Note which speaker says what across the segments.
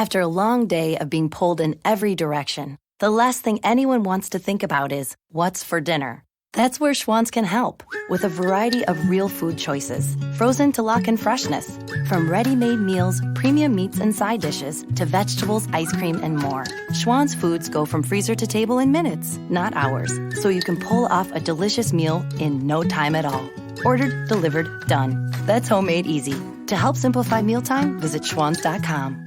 Speaker 1: After a long day of being pulled in every direction, the last thing anyone wants to think about is what's for dinner. That's where Schwann's can help, with a variety of real food choices, frozen to lock in freshness. From ready-made meals, premium meats and side dishes, to vegetables, ice cream, and more. Schwann's foods go from freezer to table in minutes, not hours, so you can pull off a delicious meal in no time at all. Ordered, delivered, done. That's homemade easy. To help simplify mealtime, visit schwanns.com.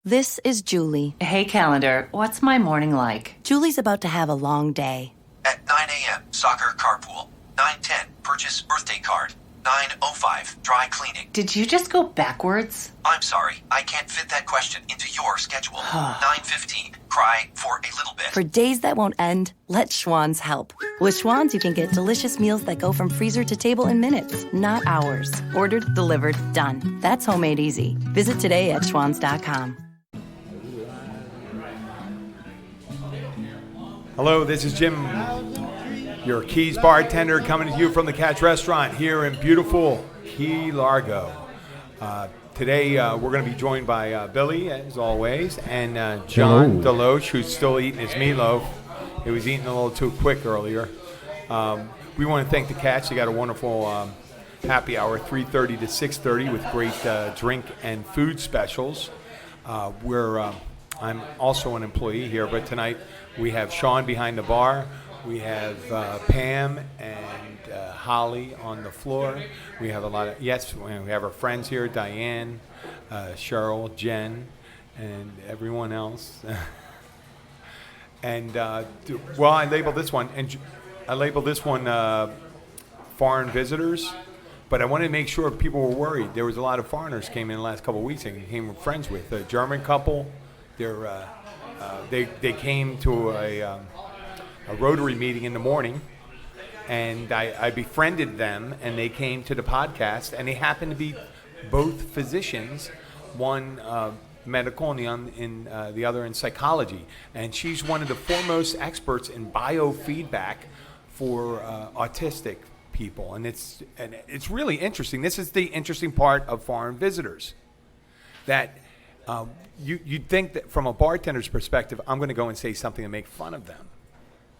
Speaker 1: This is Julie.
Speaker 2: Hey, calendar, what's my morning like?
Speaker 1: Julie's about to have a long day.
Speaker 3: At 9 a.m., soccer carpool. 9:10, purchase birthday card. 9:05, dry cleaning.
Speaker 2: Did you just go backwards?
Speaker 3: I'm sorry, I can't fit that question into your schedule. 9:15, cry for a little bit.
Speaker 1: For days that won't end, let Schwann's help. With Schwann's, you can get delicious meals that go from freezer to table in minutes, not hours. Ordered, delivered, done. That's homemade easy. Visit today at schwanns.com.
Speaker 4: Hello, this is Jim, your Keys bartender, coming to you from the Catch Restaurant here in beautiful Key Largo. Today we're going to be joined by Billy, as always, and John Deloche, who's still eating his meatloaf. He was eating a little too quick earlier. We want to thank the Catch. They got a wonderful happy hour, 3:30 to 6:30, with great drink and food specials. I'm also an employee here, but tonight we have Sean behind the bar. We have Pam and Holly on the floor. We have we have our friends here, Diane, Cheryl, Jen, and everyone else. And I labeled this one, foreign visitors. But I wanted to make sure people were worried. There was a lot of foreigners came in the last couple of weeks and became friends with a German couple. They came to a Rotary meeting in the morning, and I befriended them, and they came to the podcast, and they happened to be both physicians, one medical and the other in psychology. And she's one of the foremost experts in biofeedback for autistic people, and it's really interesting. This is the interesting part of foreign visitors, that you'd think that from a bartender's perspective, I'm going to go and say something and make fun of them.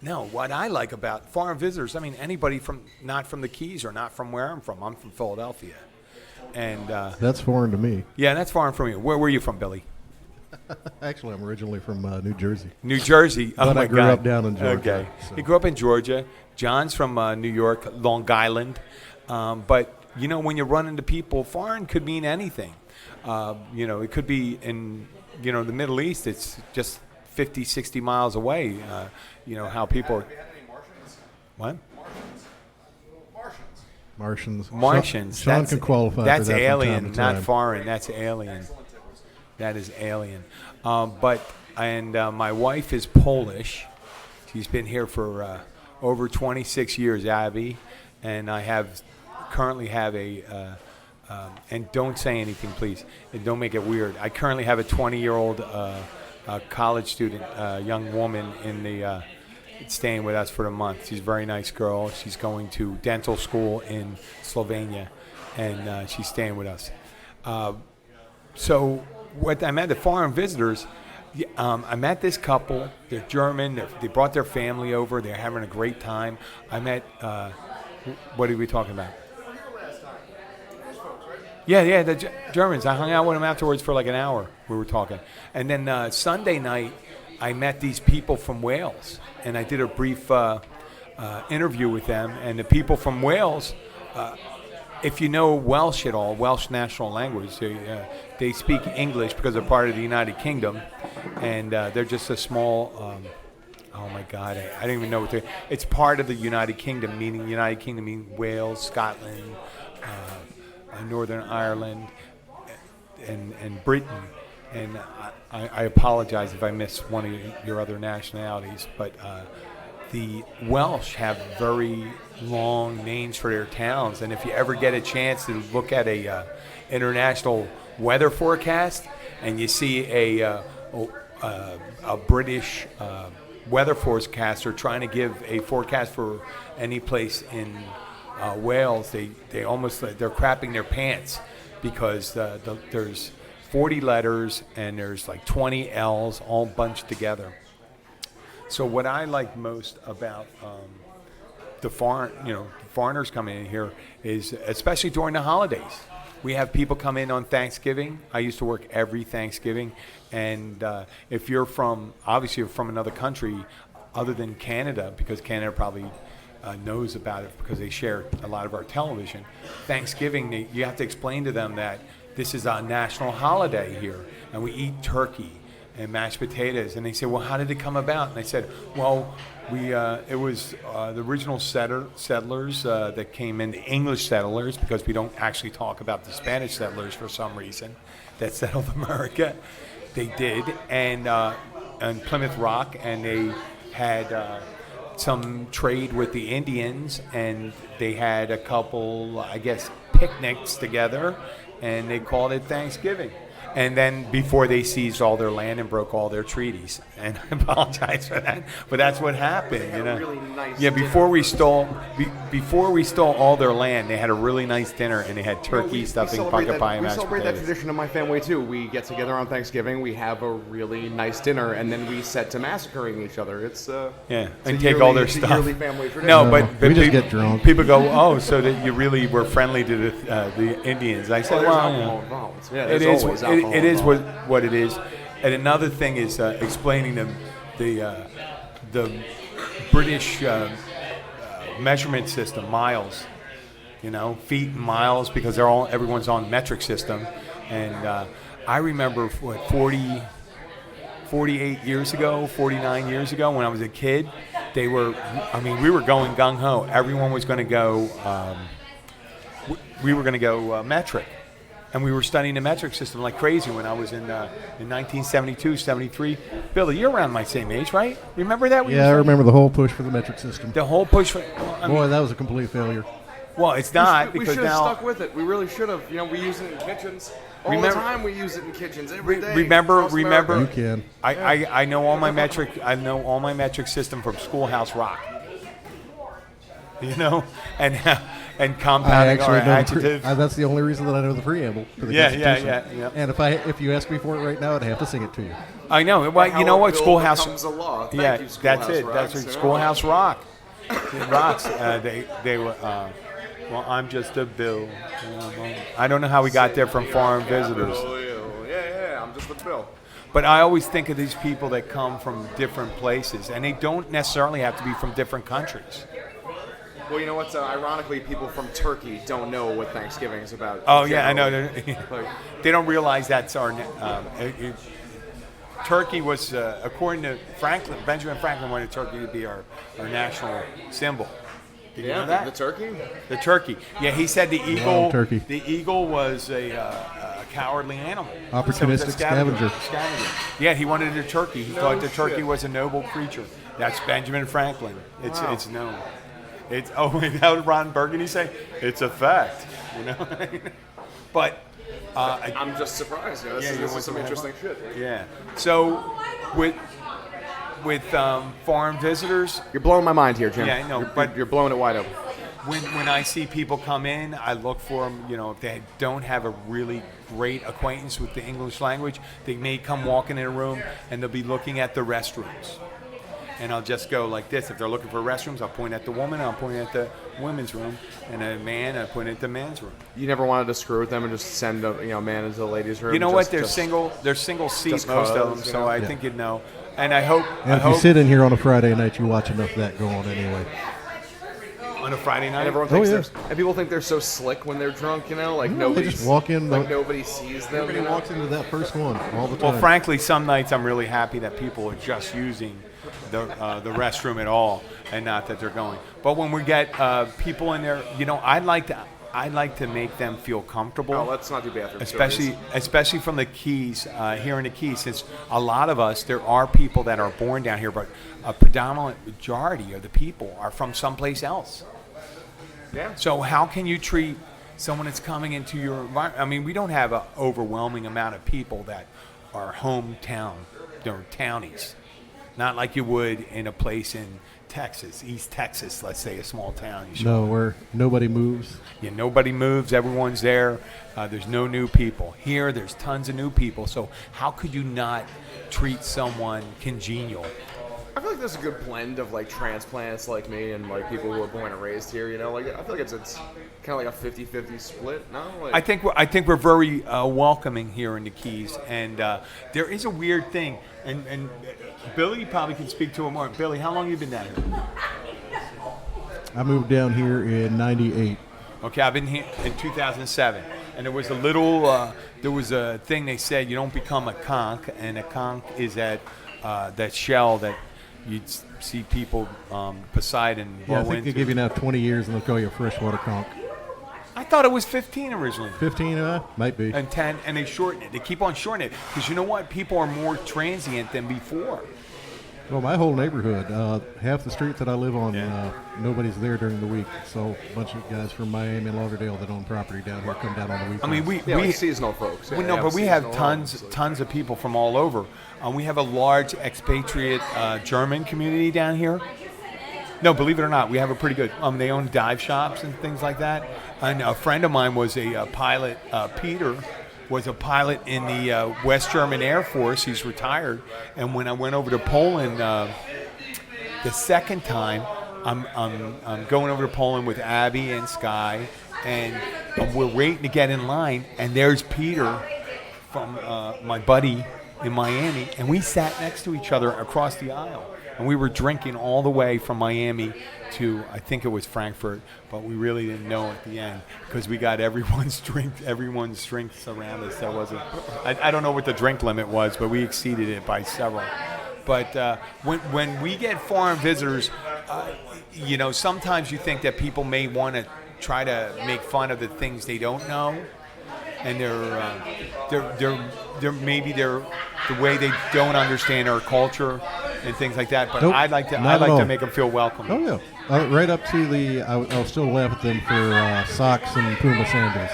Speaker 4: No, what I like about foreign visitors, I mean, anybody not from the Keys or not from where I'm from. I'm from Philadelphia. And
Speaker 5: that's foreign to me.
Speaker 4: Yeah, that's foreign from you. Where were you from, Billy?
Speaker 5: Actually, I'm originally from New Jersey.
Speaker 4: New Jersey. Oh,
Speaker 5: but
Speaker 4: my
Speaker 5: I grew
Speaker 4: God.
Speaker 5: up down in Georgia.
Speaker 4: Okay.
Speaker 5: So.
Speaker 4: He grew up in Georgia. John's from New York, Long Island. But, when you run into people, foreign could mean anything. It could be in, the Middle East. It's just 50, 60 miles away. How people. What? Martians.
Speaker 5: Sean can qualify.
Speaker 4: That's
Speaker 5: for that
Speaker 4: alien,
Speaker 5: from time
Speaker 4: not foreign. That's alien. That is alien. My wife is Polish. She's been here for over 26 years, Abby, and I currently have and don't say anything, please, and don't make it weird. I currently have a 20-year-old college student, young woman staying with us for the month. She's a very nice girl. She's going to dental school in Slovenia, and she's staying with us. So what I met the foreign visitors, I met this couple. They're German. They brought their family over. They're having a great time. I met, what are we talking about? Yeah, the Germans. I hung out with them afterwards for like an hour. We were talking. And then Sunday night, I met these people from Wales, and I did a brief interview with them. And the people from Wales, if you know Welsh at all, Welsh national language, they speak English because they're part of the United Kingdom, and they're just a small, oh my God, I don't even know what it's part of the United Kingdom, meaning Wales, Scotland, Northern Ireland, and Britain. And I apologize if I miss one of your other nationalities, but the Welsh have very long names for their towns, and if you ever get a chance to look at a international weather forecast, and you see a British weather forecaster trying to give a forecast for any place in Wales, they're crapping their pants because there's 40 letters, and there's like 20 L's all bunched together. So what I like most about foreigners coming in here is, especially during the holidays, we have people come in on Thanksgiving. I used to work every Thanksgiving, and if you're from another country other than Canada, because Canada probably knows about it because they share a lot of our television, Thanksgiving, you have to explain to them that this is a national holiday here, and we eat turkey and mashed potatoes. And they say, well, how did it come about? And I said, well, it was the original settlers that came in, the English settlers, because we don't actually talk about the Spanish settlers for some reason that settled America. They did, and Plymouth Rock, and they had some trade with the Indians, and they had a couple, I guess, picnics together, and they called it Thanksgiving. And then before they seized all their land and broke all their treaties, and I apologize for that, but that's what happened, you know.
Speaker 6: Really nice
Speaker 4: before we stole all their land, they had a really nice dinner, and they had turkey, stuffing, pumpkin pie, and mashed
Speaker 6: potatoes. We celebrate that tradition in my family too. We get together on Thanksgiving, we have a really nice dinner, and then we set to massacring each other. It's
Speaker 4: and take all their
Speaker 6: it's a
Speaker 4: stuff.
Speaker 6: yearly family tradition.
Speaker 4: No, but
Speaker 5: we just get drunk.
Speaker 4: People go, oh, so that you really were friendly to the Indians. I said,
Speaker 6: there's
Speaker 4: well,
Speaker 6: alcohol involved. Yeah,
Speaker 4: it
Speaker 6: there's
Speaker 4: is.
Speaker 6: always alcohol
Speaker 4: It is
Speaker 6: involved.
Speaker 4: what it is. And another thing is explaining them the British measurement system, miles. You know, feet and miles, because everyone's on metric system. And I remember 48 years ago, 49 years ago, when I was a kid, we were going gung ho. Everyone was going to go. We were going to go metric. And we were studying the metric system like crazy when I was in 1972, 73. Billy, you're around my same age, right? Remember that?
Speaker 5: Yeah, I remember the whole push for the metric system.
Speaker 4: The whole push for...
Speaker 5: Boy, that was a complete failure.
Speaker 4: Well, it's not,
Speaker 6: We
Speaker 4: because
Speaker 6: should have
Speaker 4: now...
Speaker 6: stuck with it. We really should have. You know, we use it in kitchens all the time. We use it in kitchens every day.
Speaker 4: Remember,
Speaker 5: You can.
Speaker 4: I know all my metric. I know all my metric system from Schoolhouse Rock. You know, and compounding or adjective.
Speaker 5: That's the only reason that I know the preamble to the Constitution.
Speaker 4: Yeah.
Speaker 5: And if you ask me for it right now, I'd have to sing it to you.
Speaker 4: I know. Well, you know what? Schoolhouse.
Speaker 6: Becomes a law. Thank
Speaker 4: Yeah,
Speaker 6: you, Schoolhouse
Speaker 4: that's it.
Speaker 6: Rock.
Speaker 4: That's what Schoolhouse Rock. It rocks. They were. Well, I'm just a bill. I don't know how we got there from foreign visitors.
Speaker 6: Yeah, I'm just a bill.
Speaker 4: But I always think of these people that come from different places, and they don't necessarily have to be from different countries.
Speaker 6: Well, you know what? Ironically, people from Turkey don't know what Thanksgiving is about.
Speaker 4: Oh, yeah, I know.
Speaker 6: Like,
Speaker 4: They don't realize that's our... Turkey was, according to Benjamin Franklin wanted Turkey to be our national symbol. Did you know that?
Speaker 6: the turkey?
Speaker 4: The turkey. Yeah, he said the eagle.
Speaker 5: Turkey.
Speaker 4: The eagle was a cowardly animal.
Speaker 5: Opportunistic
Speaker 4: He said it was a
Speaker 5: scavenger.
Speaker 4: Yeah, he wanted a turkey. He thought the turkey
Speaker 6: shit.
Speaker 4: was a noble creature. That's Benjamin Franklin. It's known. How did Ron Burgundy say? It's a fact. You know. But
Speaker 6: I'm just surprised. You know, this is some interesting shit.
Speaker 4: yeah. So with foreign visitors,
Speaker 6: You're blowing my mind here, Jim.
Speaker 4: Yeah, I know, but-
Speaker 6: you're blowing it wide open.
Speaker 4: when I see people come in, I look for them. You know, if they don't have a really great acquaintance with the English language, they may come walking in a room and they'll be looking at the restrooms. And I'll just go like this. If they're looking for restrooms, I'll point at the woman, I'll point at the women's room, and a man, I'll point at the man's room.
Speaker 6: You never wanted to screw with them and just send a man into the ladies' room.
Speaker 4: You know what?
Speaker 6: just-
Speaker 4: They're single seat,
Speaker 6: just
Speaker 4: most of them,
Speaker 6: cause, you
Speaker 4: so
Speaker 6: know?
Speaker 4: I think you'd know. And I hope
Speaker 5: And if you sit in here on a Friday night, you watch enough of that go on anyway.
Speaker 4: on a Friday night.
Speaker 6: And everyone thinks
Speaker 5: yeah.
Speaker 6: and people think they're so slick when they're drunk, you know, like nobody
Speaker 5: just walk in,
Speaker 6: like nobody sees them.
Speaker 5: Everybody
Speaker 6: you know?
Speaker 5: walks into that first one all the time.
Speaker 4: Well, frankly, some nights I'm really happy that people are just using the restroom at all, and not that they're going. But when we get people in there, you know, I'd like to make them feel comfortable.
Speaker 6: Oh, let's not do bathroom stories.
Speaker 4: Especially from the Keys, here in the Keys, since a lot of us, there are people that are born down here, but a predominant majority of the people are from someplace else.
Speaker 6: Yeah.
Speaker 4: So how can you treat someone that's coming into your environment? I mean, we don't have an overwhelming amount of people that are hometown, they're townies. Not like you would in a place in Texas, East Texas, let's say, a small town.
Speaker 5: No, where nobody moves.
Speaker 4: Yeah, nobody moves. Everyone's there. There's no new people. Here, there's tons of new people. So how could you not treat someone congenial?
Speaker 6: I feel like there's a good blend of like transplants like me and like people who are born and raised here. You know, like I feel like it's kind of like a 50-50 split. No, like,
Speaker 4: I think we're very welcoming here in the Keys, and there is a weird thing, and Billy probably can speak to it more. Billy, how long have you been down here?
Speaker 5: I moved down here in '98.
Speaker 4: Okay, I've been here in 2007, and there was a little, there was a thing they said you don't become a conch, and a conch is that shell that you'd see people Poseidon blow
Speaker 5: Yeah, I think
Speaker 4: into.
Speaker 5: they give you now 20 years and they'll call you a freshwater conch.
Speaker 4: I thought it was 15 originally.
Speaker 5: 15, might be.
Speaker 4: And 10, and they shorten it. They keep on shortening it because you know what? People are more transient than before.
Speaker 5: Well, my whole neighborhood, half the street that I live on, nobody's there during the week. So a bunch of guys from Miami and Lauderdale that own property down here come down on the weekends.
Speaker 4: I mean, we
Speaker 6: like seasonal folks.
Speaker 4: Well, no, but we have tons of people from all over. We have a large expatriate German community down here. No, believe it or not, we have a pretty good. They own dive shops and things like that. And a friend of mine was a pilot. Peter was a pilot in the West German Air Force. He's retired. And when I went over to Poland the second time, I'm going over to Poland with Abby and Sky, and we're waiting to get in line. And there's Peter from my buddy in Miami, and we sat next to each other across the aisle. And we were drinking all the way from Miami to, I think it was Frankfurt, but we really didn't know at the end because we got everyone's drinks around us. That wasn't, I don't know what the drink limit was, but we exceeded it by several. But when we get foreign visitors, sometimes you think that people may want to try to make fun of the things they don't know. And they're maybe the way they don't understand our culture and things like that. But
Speaker 5: Nope,
Speaker 4: I like
Speaker 5: not at
Speaker 4: to
Speaker 5: all.
Speaker 4: make them feel welcome.
Speaker 5: Oh, yeah. Right up to I'll still laugh at them for socks and Puma sandals.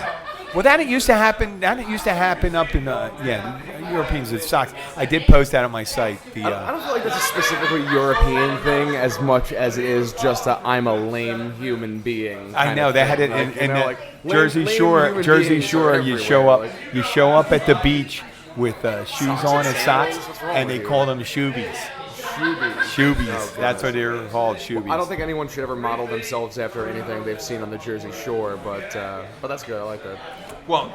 Speaker 4: Well, that used to happen. Up in Europeans with socks. I did post that on my site.
Speaker 6: I don't feel like that's a specifically European thing as much as it is just a I'm a lame human being.
Speaker 4: I know they had it in the Jersey Shore.
Speaker 6: Jersey Shore,
Speaker 4: You show up at the beach with shoes on and socks, and they call them shoobies. Shoobies.
Speaker 6: Oh,
Speaker 4: That's what they're called, shoobies.
Speaker 6: I don't think anyone should ever model themselves after anything they've seen on the Jersey Shore, but that's good. I like that.
Speaker 4: Well,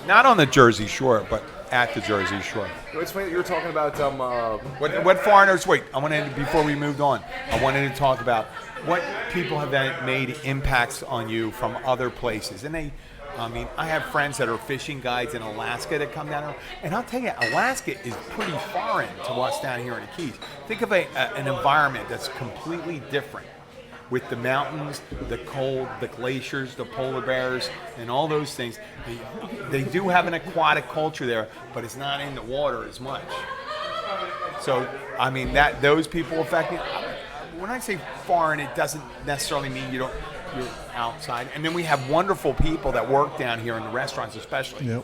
Speaker 4: not on the Jersey Shore, but at the Jersey Shore.
Speaker 6: It's funny that you were talking about
Speaker 4: What foreigners? Wait, before we moved on, I wanted to talk about what people have made impacts on you from other places, and I have friends that are fishing guides in Alaska that come down here, and I'll tell you, Alaska is pretty foreign to us down here in the Keys. Think of an environment that's completely different, with the mountains, the cold, the glaciers, the polar bears, and all those things. They do have an aquatic culture there, but it's not in the water as much. So, those people affect it. When I say foreign, it doesn't necessarily mean you're outside. And then we have wonderful people that work down here in the restaurants, especially.
Speaker 5: Yep.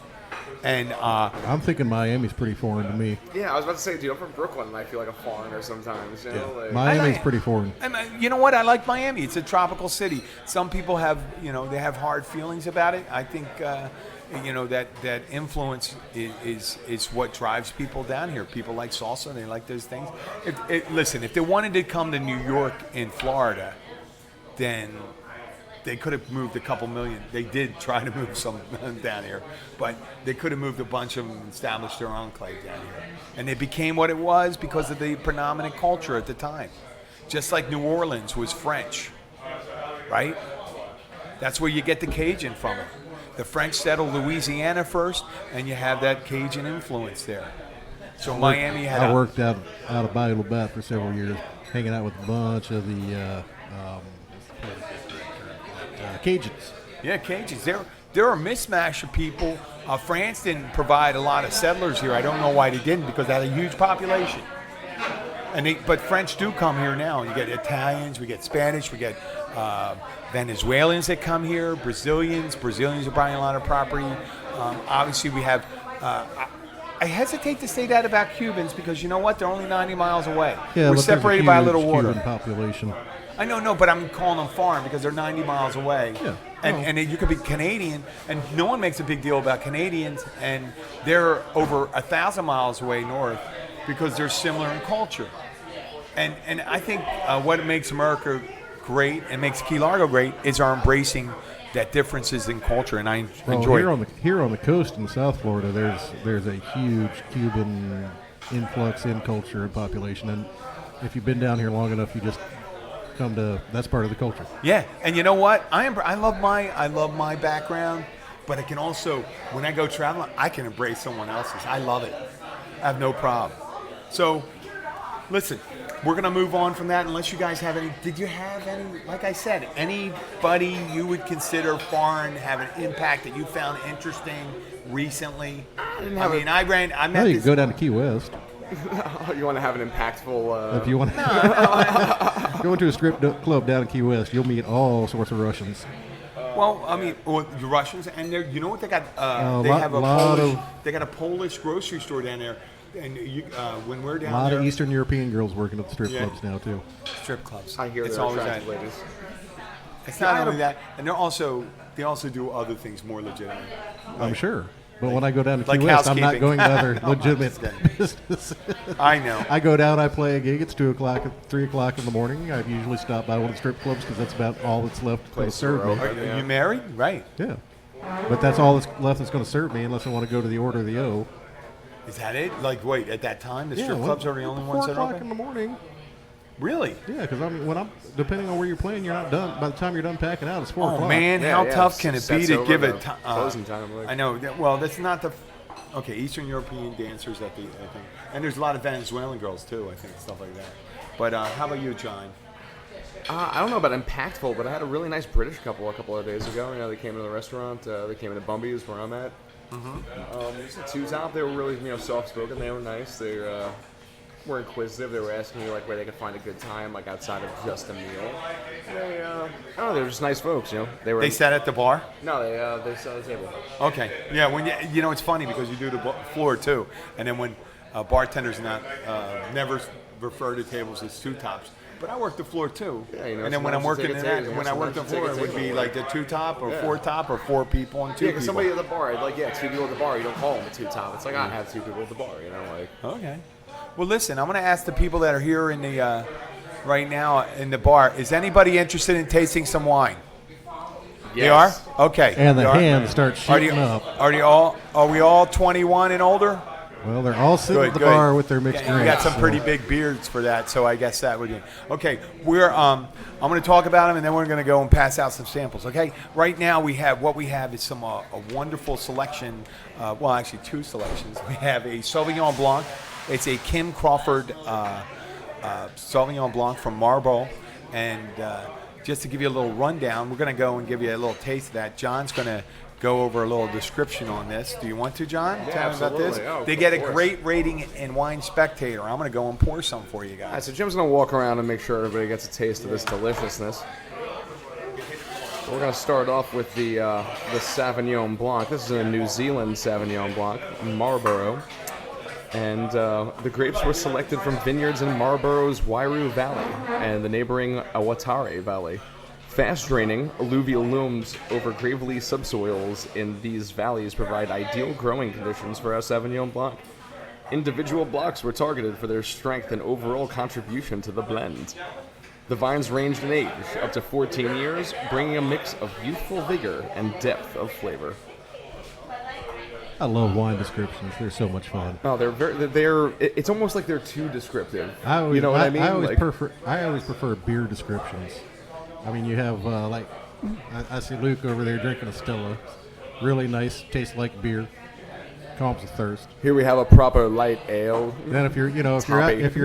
Speaker 4: And
Speaker 5: I'm thinking Miami's pretty foreign to me.
Speaker 6: Yeah, I was about to say, dude, I'm from Brooklyn, and I feel like a foreigner sometimes. You know, like,
Speaker 5: Miami's pretty foreign.
Speaker 4: you know what? I like Miami. It's a tropical city. Some people have, they have hard feelings about it. I think, that influence is what drives people down here. People like salsa. They like those things. Listen, if they wanted to come to New York and Florida, then they could have moved a couple million. They did try to move some down here, but they could have moved a bunch of them and established their enclave down here. And it became what it was because of the predominant culture at the time. Just like New Orleans was French, right? That's where you get the Cajun from it. The French settled Louisiana first, and you have that Cajun influence there. So Miami had
Speaker 5: I worked out of Bayou Labatt for several years, hanging out with a bunch of the Cajuns.
Speaker 4: Yeah, Cajuns. They're a mismatch of people. France didn't provide a lot of settlers here. I don't know why they didn't, because they had a huge population. But French do come here now. You get Italians, we get Spanish, we get Venezuelans that come here, Brazilians. Brazilians are buying a lot of property. Obviously, we have. I hesitate to say that about Cubans because you know what? They're only 90 miles away.
Speaker 5: Yeah,
Speaker 4: We're
Speaker 5: but
Speaker 4: separated
Speaker 5: there's
Speaker 4: by a
Speaker 5: huge
Speaker 4: little water.
Speaker 5: Cuban population.
Speaker 4: I know, no, but I'm calling them foreign because they're 90 miles away.
Speaker 5: Yeah.
Speaker 4: And you could be Canadian, and no one makes a big deal about Canadians, and they're over 1,000 miles away north because they're similar in culture. And I think what makes America great and makes Key Largo great is our embracing that differences in culture, and I enjoy it.
Speaker 5: Here on the coast in South Florida, there's a huge Cuban influx in culture and population, and if you've been down here long enough, you just come to that's part of the culture.
Speaker 4: Yeah, and you know what? I love my background, but I can also, when I go traveling, I can embrace someone else's. I love it. I have no problem. So, listen, we're gonna move on from that. Unless you guys have any, did you have any? Like I said, anybody you would consider foreign have an impact that you found interesting recently? I met
Speaker 5: You
Speaker 4: this.
Speaker 5: can go down to Key West
Speaker 6: You want to have an impactful.
Speaker 5: if you want. Going to a strip club down in Key West, you'll meet all sorts of Russians.
Speaker 4: Well, I mean, the Russians, and you know what they got? They got a Polish grocery store down there, and when we're down
Speaker 5: A lot
Speaker 4: there,
Speaker 5: of Eastern European girls working at the strip clubs now too.
Speaker 4: strip clubs.
Speaker 6: I hear
Speaker 4: it's
Speaker 6: they're
Speaker 4: always
Speaker 6: attractive
Speaker 4: that.
Speaker 6: ladies.
Speaker 4: It's not only that, and they also do other things more legitimate.
Speaker 5: I'm sure. But when I go down to Key
Speaker 4: like
Speaker 5: West, I'm not
Speaker 4: housekeeping.
Speaker 5: going to other
Speaker 4: No, I'm
Speaker 5: legitimate
Speaker 4: just kidding.
Speaker 5: business.
Speaker 4: I know.
Speaker 5: I go down, I play a gig. It's 2 o'clock, 3 o'clock in the morning. I usually stop by one of the strip clubs because that's about all that's left to
Speaker 6: Place
Speaker 5: serve me.
Speaker 6: to
Speaker 4: Are you married? Right.
Speaker 5: Yeah. But that's all that's left that's going to serve me unless I want to go to the Order of the O.
Speaker 4: Is that it? Like, wait, at that time, the strip
Speaker 5: well,
Speaker 4: clubs are the only ones
Speaker 5: 4
Speaker 4: that are
Speaker 5: o'clock
Speaker 4: open?
Speaker 5: in the morning.
Speaker 4: Really?
Speaker 5: Yeah, because depending on where you're playing, you're not done. By the time you're done packing out, it's 4
Speaker 4: Oh
Speaker 5: o'clock.
Speaker 4: man,
Speaker 6: Yeah,
Speaker 4: how
Speaker 6: yeah,
Speaker 4: tough can it be
Speaker 6: sets
Speaker 4: to
Speaker 6: over
Speaker 4: give
Speaker 6: the
Speaker 4: it?
Speaker 6: closing time, like.
Speaker 4: I know. Well, that's not the. Okay, Eastern European dancers at the, I think, and there's a lot of Venezuelan girls too. I think stuff like that. But how about you, John?
Speaker 6: I don't know about impactful, but I had a really nice British couple a couple of days ago. You know, they came into the restaurant. They came into Bumby's, where I'm at. Just a two-top. They were really, soft-spoken. They were nice. They were inquisitive. They were asking me like where they could find a good time, like outside of just a meal. They were just nice folks.
Speaker 4: They sat at the bar.
Speaker 6: No, they sat at the table.
Speaker 4: Okay. Yeah. When it's funny because you do the floor too, and then when bartenders never refer to tables as two tops. But I work the floor too.
Speaker 6: Yeah,
Speaker 4: and then when I'm working when I work the floor, it would be like the two top or four top or 4 people and 2
Speaker 6: Yeah,
Speaker 4: people.
Speaker 6: because somebody at the bar, two people at the bar, you don't call them a two-top. It's like, I have 2 people at the bar,
Speaker 4: Okay. Well, listen, I'm going to ask the people that are here in the right now in the bar. Is anybody interested in tasting some wine?
Speaker 6: Yes.
Speaker 4: They are? Okay.
Speaker 5: And the
Speaker 4: They are?
Speaker 5: hands start shooting up.
Speaker 4: Are we all 21 and older?
Speaker 5: Well, they're all sitting at the
Speaker 4: Good.
Speaker 5: bar with their mixed
Speaker 4: Yeah,
Speaker 5: drinks.
Speaker 4: you got some
Speaker 5: so-
Speaker 4: pretty big beards for that, so I guess that would be. Okay, I'm going to talk about them, and then we're going to go and pass out some samples, okay? Right now, we have is some a wonderful selection, actually 2 selections. We have a Sauvignon Blanc. It's a Kim Crawford Sauvignon Blanc from Marlborough, and just to give you a little rundown, we're going to go and give you a little taste of that. John's going to go over a little description on this. Do you want to, John?
Speaker 6: Yeah,
Speaker 4: Tell me about this.
Speaker 6: absolutely. Oh,
Speaker 4: They
Speaker 6: of
Speaker 4: get a
Speaker 6: course.
Speaker 4: great rating in Wine Spectator. I'm going to go and pour some for you
Speaker 6: All right,
Speaker 4: guys.
Speaker 6: so Jim's going to walk around and make sure everybody gets a taste of this deliciousness. We're going to start off with the Sauvignon Blanc. This is a New Zealand Sauvignon Blanc, Marlborough. And the grapes were selected from vineyards in Marlborough's Wairu Valley and the neighboring Awatare Valley. Fast-draining alluvial looms over gravelly subsoils in these valleys provide ideal growing conditions for our Sauvignon Blanc. Individual blocks were targeted for their strength and overall contribution to the blend. The vines ranged in age up to 14 years, bringing a mix of youthful vigor and depth of flavor.
Speaker 5: I love wine descriptions. They're so much fun.
Speaker 6: Oh, it's almost like they're too descriptive.
Speaker 5: You
Speaker 6: know what I mean?
Speaker 5: I always prefer beer descriptions. I mean, you have I see Luke over there drinking a Stella, really nice, tastes like beer, calms the thirst.
Speaker 6: Here we have a proper light ale.
Speaker 5: Then if you're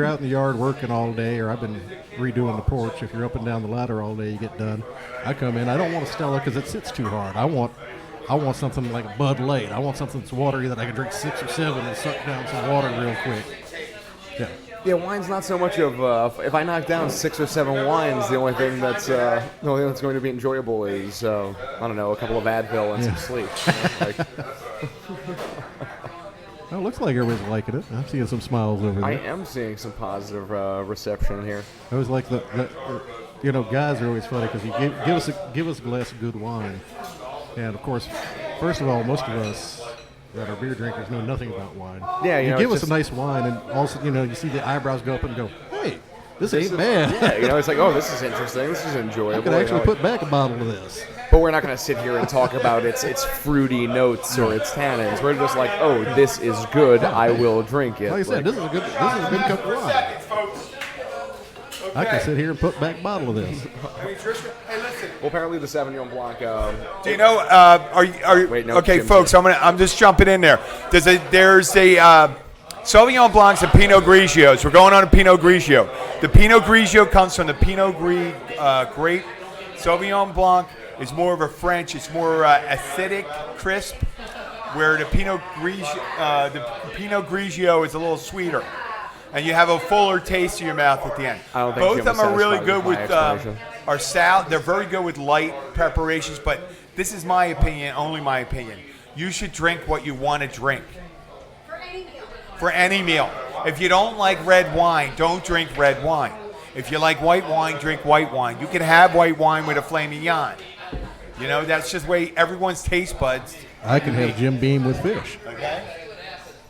Speaker 5: out in the yard working all day, or I've been redoing the porch, if you're up and down the ladder all day, you get done. I come in, I don't want a Stella because it sits too hard. I want something like a Bud Light. I want something that's watery that I can drink 6 or 7 and suck down some water real quick. Yeah.
Speaker 6: Yeah, wine's not so much of if I knock down 6 or 7 wines, the only thing that's going to be enjoyable is I don't know, a couple of Advil and some sleep.
Speaker 5: Well, looks like everybody's liking it. I'm seeing some smiles over there.
Speaker 6: I am seeing some positive reception here.
Speaker 5: I was like guys are always funny because you give us a glass of good wine, and of course, first of all, most of us that are beer drinkers know nothing about wine.
Speaker 6: Yeah,
Speaker 5: you give us a nice wine, and also you see the eyebrows go up and go, hey, this ain't bad.
Speaker 6: Yeah, it's like, oh, this is interesting. This is enjoyable.
Speaker 5: I could actually put back a bottle of this.
Speaker 6: But we're not going to sit here and talk about its fruity notes or its tannins. We're just like, oh, this is good. I will drink it.
Speaker 5: Like I said, this is a good cup of wine. I can sit here and put back a bottle of this.
Speaker 6: Well, apparently the Sauvignon Blanc.
Speaker 4: Do you know? Are you?
Speaker 6: Wait, no,
Speaker 4: okay,
Speaker 6: Jim's
Speaker 4: folks.
Speaker 6: here.
Speaker 4: I'm just jumping in there. There's a Sauvignon Blancs and Pinot Grigios. We're going on a Pinot Grigio. The Pinot Grigio comes from the Pinot Gris grape. Sauvignon Blanc is more of a French. It's more acidic, crisp. Where the Pinot Grigio is a little sweeter, and you have a fuller taste in your mouth at the end.
Speaker 6: I don't think
Speaker 4: Both
Speaker 6: Jim
Speaker 4: of them
Speaker 6: was
Speaker 4: are really
Speaker 6: satisfied
Speaker 4: good
Speaker 6: with
Speaker 4: with
Speaker 6: my explanation.
Speaker 4: our salad. They're very good with light preparations, but this is my opinion, only my opinion. You should drink what you want to drink. For any meal. If you don't like red wine, don't drink red wine. If you like white wine, drink white wine. You can have white wine with a filet mignon. That's just the way everyone's taste buds.
Speaker 5: I can have Jim Beam with fish.
Speaker 4: Okay?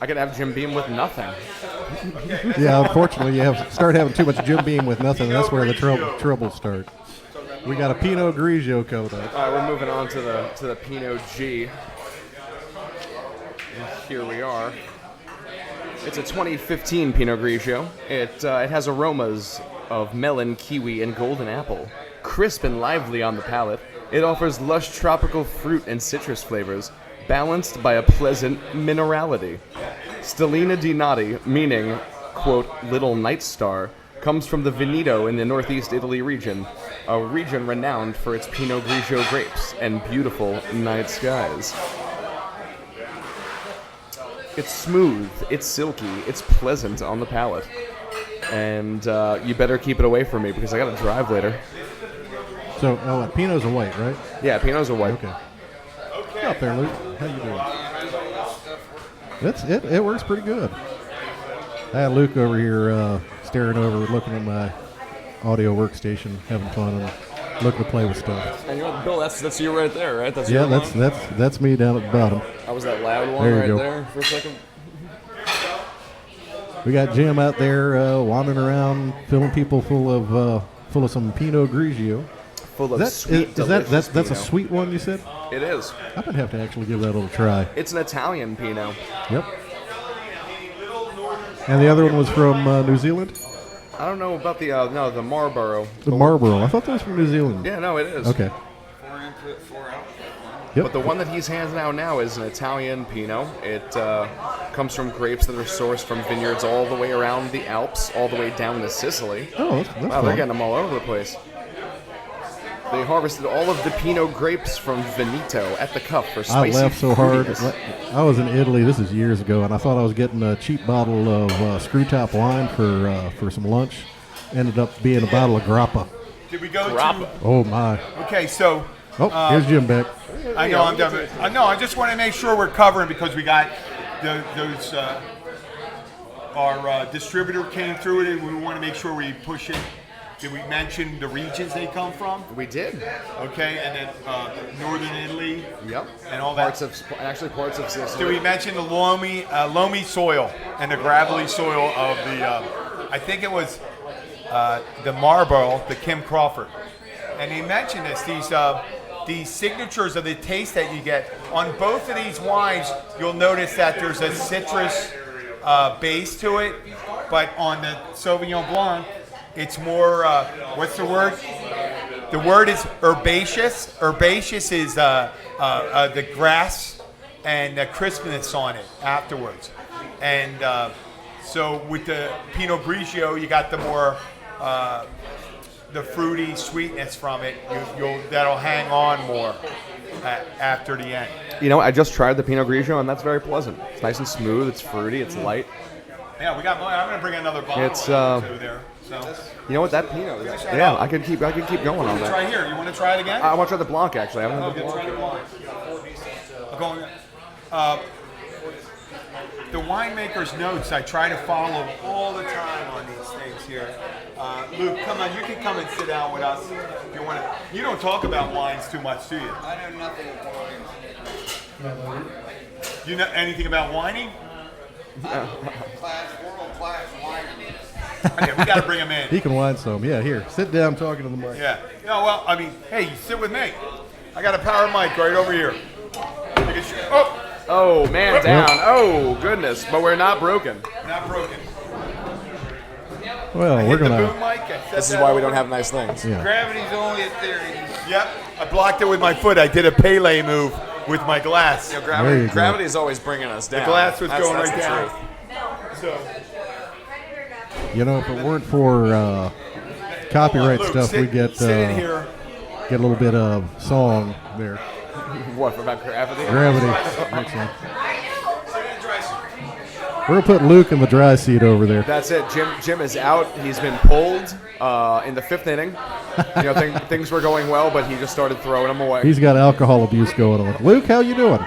Speaker 6: I could have Jim Beam with nothing.
Speaker 5: Yeah, unfortunately, start having too much Jim Beam with nothing. That's where the trouble starts. We got a Pinot Grigio coat up.
Speaker 6: All right, we're moving on to the Pinot G. And here we are. It's a 2015 Pinot Grigio. It has aromas of melon, kiwi, and golden apple. Crisp and lively on the palate, it offers lush tropical fruit and citrus flavors, balanced by a pleasant minerality. Stellina di Nati, meaning, quote, little night star, comes from the Veneto in the northeast Italy region, a region renowned for its Pinot Grigio grapes and beautiful night skies. It's smooth, it's silky, it's pleasant on the palate. And you better keep it away from me because I gotta drive later.
Speaker 5: So, Pinot's a white, right?
Speaker 6: Yeah, Pinot's a white.
Speaker 5: Okay. What's up there, Luke? How you doing? It works pretty good. I had Luke over here staring over, looking at my audio workstation, having fun and looking to play with stuff.
Speaker 6: And Bill, that's you right there, right? That's
Speaker 5: that's me down at the bottom.
Speaker 6: That was that loud one
Speaker 5: there
Speaker 6: right
Speaker 5: go.
Speaker 6: there for a second.
Speaker 5: We got Jim out there wandering around, filling people full of some Pinot Grigio.
Speaker 6: Full of sweet,
Speaker 5: that's
Speaker 6: Pinot.
Speaker 5: a sweet one, you said?
Speaker 6: It is.
Speaker 5: I'm gonna have to actually give that a little try.
Speaker 6: It's an Italian Pinot.
Speaker 5: Yep. And the other one was from New Zealand?
Speaker 6: I don't know about the the Marlborough.
Speaker 5: The Marlborough. I thought that was from New Zealand.
Speaker 6: Yeah, no, it is.
Speaker 5: Okay.
Speaker 6: But
Speaker 5: Yep.
Speaker 6: the one that he's handing out now is an Italian Pinot. It comes from grapes that are sourced from vineyards all the way around the Alps, all the way down to Sicily.
Speaker 5: Oh, that's
Speaker 6: Wow,
Speaker 5: fun.
Speaker 6: they're getting them all over the place. They harvested all of the Pinot grapes from Veneto at the cup for
Speaker 5: I
Speaker 6: spicy
Speaker 5: laughed so hard.
Speaker 6: fruitiness.
Speaker 5: I was in Italy, this is years ago, and I thought I was getting a cheap bottle of screw top wine for some lunch. Ended up being a bottle of grappa.
Speaker 4: Did we go
Speaker 6: Grappa.
Speaker 4: to...
Speaker 5: Oh, my.
Speaker 4: Okay, so...
Speaker 5: Oh, here's Jim back.
Speaker 4: I know, I'm done. I know, I just want to make sure we're covering because we got those... our distributor came through it, and we want to make sure we push it. Did we mention the regions they come from?
Speaker 6: We did.
Speaker 4: Okay, and then northern Italy.
Speaker 6: Yep.
Speaker 4: And all that.
Speaker 6: Parts of Sicily.
Speaker 4: Did we mention the loamy soil and the gravelly soil of the? I think it was the Marlborough, the Kim Crawford, and he mentioned this. These signatures of the taste that you get on both of these wines. You'll notice that there's a citrus base to it, but on the Sauvignon Blanc. It's more, what's the word? The word is herbaceous. Herbaceous is the grass and the crispness on it afterwards. And so with the Pinot Grigio, you got the more, the fruity sweetness from it. That'll hang on more after the end.
Speaker 6: You know, I just tried the Pinot Grigio, and that's very pleasant. It's nice and smooth. It's fruity. It's light.
Speaker 4: Yeah, I'm gonna bring another bottle
Speaker 6: It's,
Speaker 4: or two there. So.
Speaker 6: You know what? That Pinot is. Yeah, I could keep going on that.
Speaker 4: Try here. You want to try it again?
Speaker 6: I want to try the Blanc, actually. I haven't had the Blanc.
Speaker 4: Try the Blanc. winemaker's notes I try to follow all the time on these things here. Luke, come on, you can come and sit down with us if you want to. You don't talk about wines too much, do you?
Speaker 7: I know nothing about wines.
Speaker 4: You know anything about whining?
Speaker 7: World-class wine.
Speaker 4: Okay, we got to bring him in.
Speaker 5: He can wine some. Yeah, here. Sit down talking to the mic.
Speaker 4: Yeah. No, well, I mean, hey, sit with me. I got a power mic right over here.
Speaker 6: Oh, man down. Oh, goodness. But we're not broken.
Speaker 4: Not broken.
Speaker 5: Well, we're
Speaker 4: Hit the
Speaker 5: gonna.
Speaker 4: boom mic.
Speaker 6: This is why we don't have nice things.
Speaker 5: Yeah.
Speaker 7: Gravity's only a theory.
Speaker 4: Yep. I blocked it with my foot. I did a Pele move with my glass.
Speaker 6: You know,
Speaker 5: There you go.
Speaker 6: gravity is always bringing us down.
Speaker 4: The glass was going
Speaker 6: That's
Speaker 4: right
Speaker 6: the
Speaker 4: down.
Speaker 6: truth.
Speaker 4: So,
Speaker 5: You know, if it weren't for copyright
Speaker 4: Luke,
Speaker 5: stuff, we get
Speaker 4: sit in here.
Speaker 5: get a little bit of song there.
Speaker 6: What about gravity?
Speaker 5: Gravity. Excellent. We're gonna put Luke in the dry seat over there.
Speaker 6: That's it. Jim is out. He's been pulled in the 5th inning. You know, things were going well, but he just started throwing them away.
Speaker 5: He's got alcohol abuse going on. Luke, how you doing?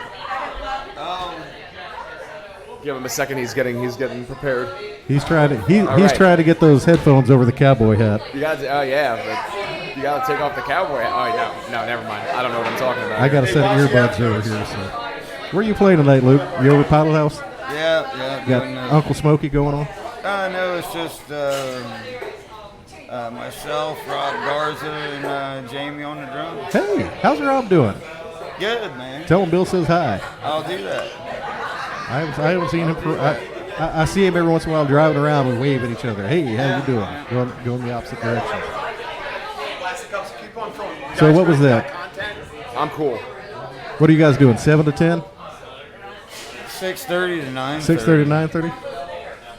Speaker 6: Give him a second. He's getting prepared.
Speaker 5: He's trying to he's
Speaker 6: right.
Speaker 5: trying to get those headphones over the cowboy hat.
Speaker 6: You got to, oh yeah, but you got to take off the cowboy hat. Oh no, never mind. I don't know what I'm talking about.
Speaker 5: I got a set of earbuds over here. So, where are you playing tonight, Luke? You over at Paddle House?
Speaker 7: Yeah.
Speaker 5: Got
Speaker 7: doing,
Speaker 5: Uncle Smokey going on?
Speaker 7: No, it's just myself, Rob Garza, and Jamie on the drums.
Speaker 5: Hey, how's Rob doing?
Speaker 7: Good, man.
Speaker 5: Tell him Bill says hi.
Speaker 7: I'll do that.
Speaker 5: I haven't seen him for. I see him every once in a while driving around. We wave at each other. Hey, how you doing? Going the opposite direction. So what was that?
Speaker 6: I'm cool.
Speaker 5: What are you guys doing? 7 to 10?
Speaker 7: 6:30 to 9.
Speaker 5: 6:30 to 9:30.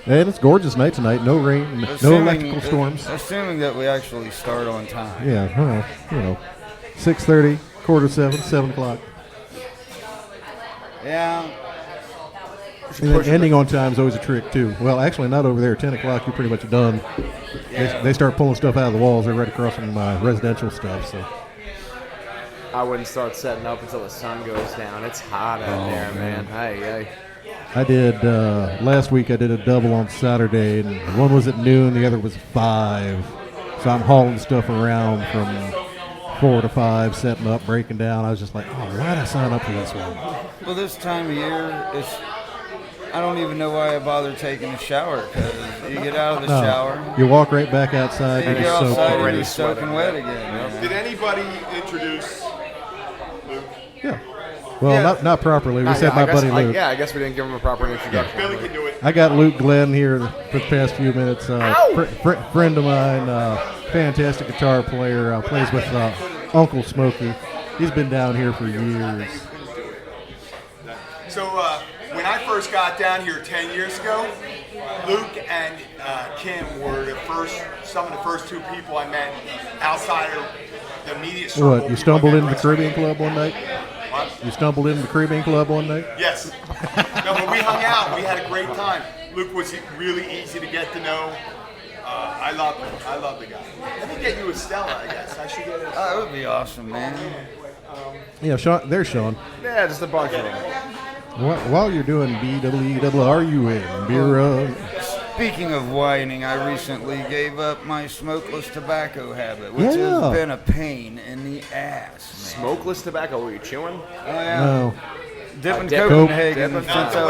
Speaker 5: And it's a gorgeous night tonight. No rain, no electrical storms.
Speaker 7: Assuming that we actually start on time.
Speaker 5: Yeah, well, 6:30, quarter 7, 7 o'clock.
Speaker 7: Yeah.
Speaker 5: And then ending on time is always a trick too. Well, actually, not over there. 10 o'clock, you're pretty much done. They start pulling stuff out of the walls. They're right across from residential stuff. So
Speaker 6: I wouldn't start setting up until the sun goes down. It's hot out there, man. Hey.
Speaker 5: I did last week. I did a double on Saturday, and one was at noon, the other was 5. So I'm hauling stuff around from 4 to 5, setting up, breaking down. I was just like, oh, why did I sign up for this one?
Speaker 7: Well, this time of year, I don't even know why I bother taking a shower, because you get out of the shower,
Speaker 5: You walk right back outside,
Speaker 7: you
Speaker 5: and
Speaker 7: get
Speaker 5: you're soaked.
Speaker 7: outside and
Speaker 6: already
Speaker 7: you're soaking wet again.
Speaker 4: Did anybody introduce Luke?
Speaker 5: Yeah. Well, not properly. We said my buddy Luke.
Speaker 6: I guess we didn't give him a proper introduction.
Speaker 4: Billy can do it.
Speaker 5: I got Luke Glenn here for the past few minutes. Friend of mine, fantastic guitar player, plays with Uncle Smokey. He's been down here for years.
Speaker 4: So when I first got down here 10 years ago, Luke and Kim were some of the first two people I met outside of the immediate circle.
Speaker 5: What, you stumbled into the Caribbean Club one night?
Speaker 4: What?
Speaker 5: You stumbled into the Caribbean Club one night?
Speaker 4: Yes. No, but we hung out. We had a great time. Luke was really easy to get to know. I love him. I love the guy. Let me get you a Stella, I guess. I should get it.
Speaker 7: That would be awesome, man.
Speaker 5: Yeah, Sean. There's Sean.
Speaker 6: Yeah, just a bunch of them.
Speaker 5: While you're doing BWRUN, beer,
Speaker 7: Speaking of whining, I recently gave up my smokeless tobacco habit, which
Speaker 5: Yeah.
Speaker 7: has been a pain in the ass, man.
Speaker 6: Smokeless tobacco. Were you chewing?
Speaker 7: Oh, yeah.
Speaker 5: no.
Speaker 7: Dipping
Speaker 6: Dip-
Speaker 7: Copenhagen
Speaker 6: Coke.
Speaker 7: since I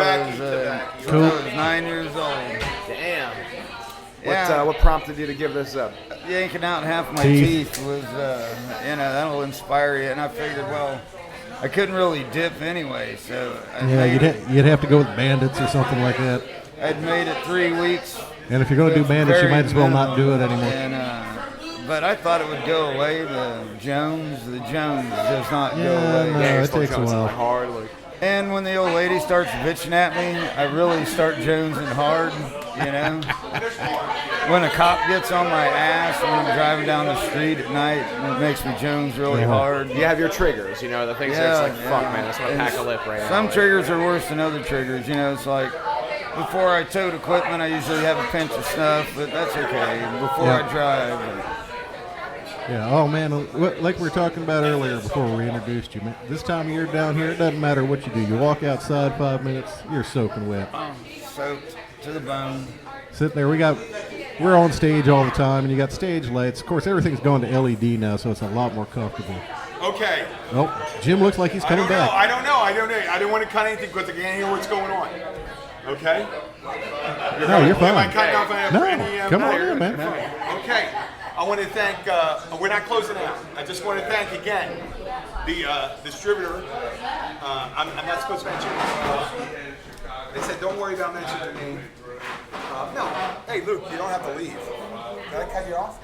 Speaker 7: was 9 years old.
Speaker 6: Damn.
Speaker 7: Yeah.
Speaker 6: What prompted you to give this up?
Speaker 7: Yanking out half my
Speaker 5: Teeth.
Speaker 7: teeth was, that'll inspire you. And I figured, well, I couldn't really dip anyway, so I
Speaker 5: Yeah,
Speaker 7: made it.
Speaker 5: you'd have to go with Bandits or something like that.
Speaker 7: I'd made it 3 weeks.
Speaker 5: And if you're going to do Bandits, you
Speaker 7: Very
Speaker 5: might as well not do it
Speaker 7: minimum.
Speaker 5: anymore.
Speaker 7: And, but I thought it would go away. The Jones does not go away.
Speaker 5: No,
Speaker 6: you're
Speaker 5: it
Speaker 6: still
Speaker 5: takes a
Speaker 6: jonesing
Speaker 5: while.
Speaker 6: hard. Like,
Speaker 7: And when the old lady starts bitching at me, I really start jonesing hard, When a cop gets on my ass when I'm driving down the street at night, it makes me jones really hard.
Speaker 6: you have your triggers, the things that's like, fuck, man, that's gonna pack a lip right now.
Speaker 7: Some
Speaker 6: Like,
Speaker 7: triggers are worse than other triggers, it's like before I tote equipment, I usually have a pinch of snuff, but that's okay. Before I drive.
Speaker 5: Yeah. Oh man, like we were talking about earlier before we introduced you, man. This time of year down here, it doesn't matter what you do. You walk outside 5 minutes, you're soaking wet.
Speaker 7: soaked to the bone.
Speaker 5: Sitting there, we're on stage all the time, and you got stage lights. Of course, everything's going to LED now, so it's a lot more comfortable.
Speaker 4: Okay.
Speaker 5: Oh, Jim looks like he's coming back.
Speaker 4: I don't know. I didn't want to cut anything because I can't hear what's going on. Okay?
Speaker 5: No, you're fine.
Speaker 4: Am I cutting off any
Speaker 5: come on
Speaker 4: matter?
Speaker 5: in, man.
Speaker 4: Okay. I want to thank, we're not closing out. I just want to thank again the distributor. I'm not supposed to mention they said don't worry about mentioning the name. No. Hey, Luke, you don't have to leave. Did I cut you off?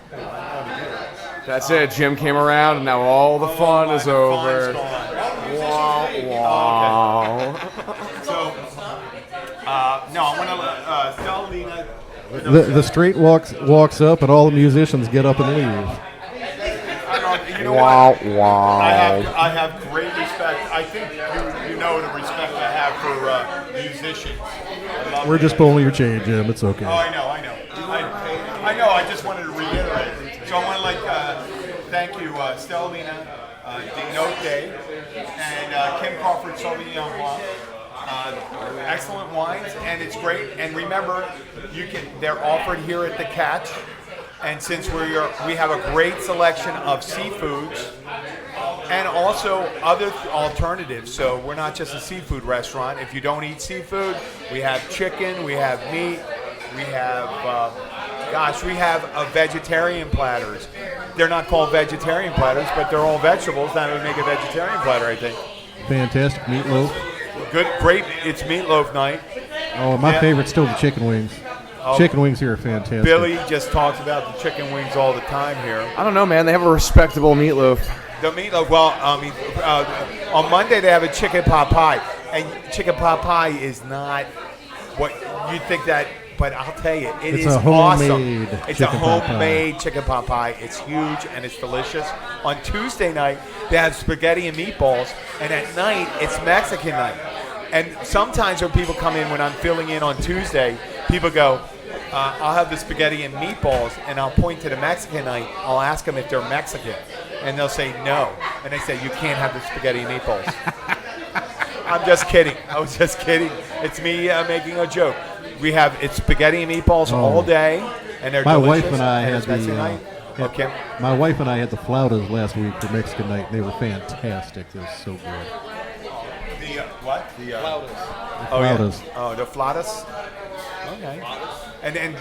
Speaker 6: That's it. Jim came around, and now all the fun is over. Wow, wow.
Speaker 4: So, no, I want to tell Lena.
Speaker 5: The street walks up, and all the musicians get up and leave.
Speaker 4: You know
Speaker 6: Wow,
Speaker 4: what?
Speaker 6: wow.
Speaker 4: I have great respect. I think you know the respect I have for musicians.
Speaker 5: We're just pulling your chain, Jim. It's okay.
Speaker 4: Oh, I know. I know. I just wanted to reiterate. So I want to thank you, Stellina, Dinote Day, and Kim Crawford Sauvignon Blanc. Excellent wines, and it's great. And remember, they're offered here at the Catch. And since we have a great selection of seafoods and also other alternatives. So we're not just a seafood restaurant. If you don't eat seafood, we have chicken, we have meat, we have, we have vegetarian platters. They're not called vegetarian platters, but they're all vegetables. That would make a vegetarian platter, I think.
Speaker 5: Fantastic meatloaf.
Speaker 4: Good, great. It's meatloaf night.
Speaker 5: Oh, my favorite's still the chicken wings. Chicken wings here are fantastic.
Speaker 4: Billy just talks about the chicken wings all the time here.
Speaker 6: I don't know, man. They have a respectable meatloaf.
Speaker 4: The meatloaf, on Monday they have a chicken pot pie. And chicken pot pie is not what you think that, but I'll tell you, it's awesome. It's a homemade chicken pot pie. It's huge and it's delicious. On Tuesday night, they have spaghetti and meatballs. And at night, it's Mexican night. And sometimes when people come in, when I'm filling in on Tuesday, people go, I'll have the spaghetti and meatballs, and I'll point to the Mexican night. I'll ask them if they're Mexican, and they'll say no. And they say, you can't have the spaghetti and meatballs. I'm just kidding. I was just kidding. It's me making a joke. It's spaghetti and meatballs all day, and they're delicious.
Speaker 5: My wife and I had the flautas last week for Mexican night. They were fantastic. They were so good.
Speaker 4: The what? The flautas.
Speaker 5: Flautas.
Speaker 4: Yeah. Oh, the flautas. Okay. And then,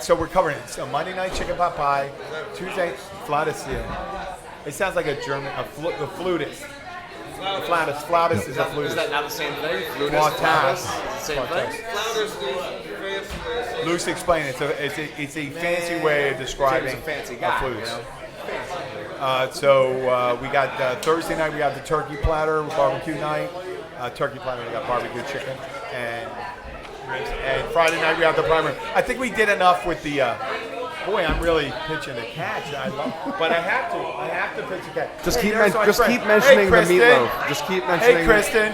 Speaker 4: so we're covering it. So Monday night chicken pot pie, Tuesday flautas. Yeah. It sounds like a German, a flutist. Flautas is a flutist.
Speaker 6: Is that not the same thing?
Speaker 4: Flautas.
Speaker 6: Same thing.
Speaker 4: Luce, explain it. It's a fancy way of describing
Speaker 6: a fancy guy,
Speaker 4: flutist. So we got Thursday night. We got the turkey platter, barbecue night. Turkey platter. We got barbecue chicken and Friday night we have the primary. I think we did enough with the. Boy, I'm really pitching the catch. But I have to pitch the catch.
Speaker 6: Just keep mentioning the meatloaf. Just keep mentioning.
Speaker 4: Hey, Kristen.